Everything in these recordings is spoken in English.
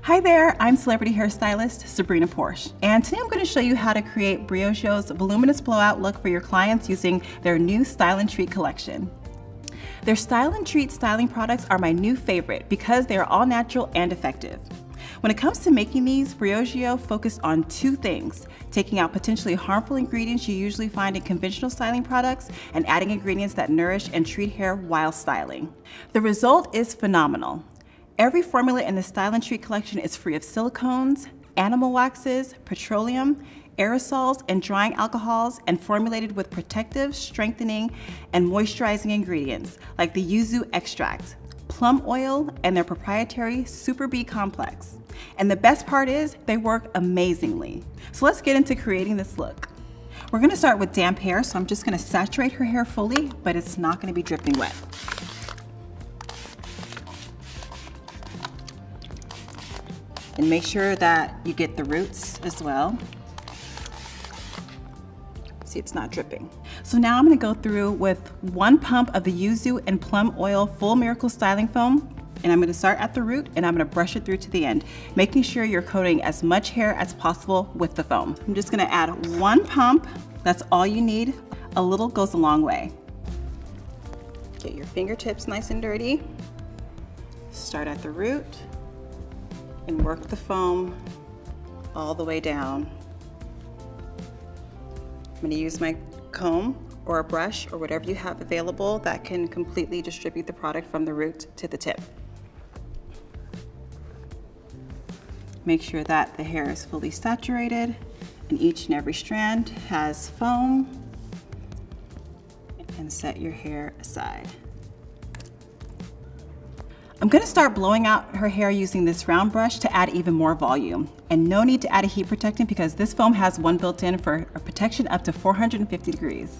Hi there, I'm celebrity hairstylist Sabrina Porsche, and today I'm going to show you how to create Briogio's voluminous blowout look for your clients using their new Style and Treat collection. Their Style and Treat styling products are my new favorite because they are all natural and effective. When it comes to making these, Briogio focused on two things: taking out potentially harmful ingredients you usually find in conventional styling products and adding ingredients that nourish and treat hair while styling. The result is phenomenal. Every formula in the Style and Treat collection is free of silicones, animal waxes, petroleum, aerosols, and drying alcohols, and formulated with protective, strengthening, and moisturizing ingredients like the yuzu extract, plum oil, and their proprietary Super B complex. And the best part is they work amazingly. So let's get into creating this look. We're gonna start with damp hair, so I'm just gonna saturate her hair fully, but it's not gonna be dripping wet. And make sure that you get the roots as well. See, it's not dripping. So now I'm gonna go through with 1 pump of the yuzu and plum oil full miracle styling foam, and I'm gonna start at the root and I'm gonna brush it through to the end, making sure you're coating as much hair as possible with the foam. I'm just gonna add 1 pump, that's all you need. A little goes a long way. Get your fingertips nice and dirty. Start at the root and work the foam all the way down. I'm gonna use my comb or a brush or whatever you have available that can completely distribute the product from the root to the tip. Make sure that the hair is fully saturated and each and every strand has foam, and set your hair aside. I'm gonna start blowing out her hair using this round brush to add even more volume. And no need to add a heat protectant because this foam has one built in for a protection up to 450 degrees.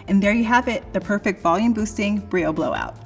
And there you have it, the perfect volume boosting Brio blowout.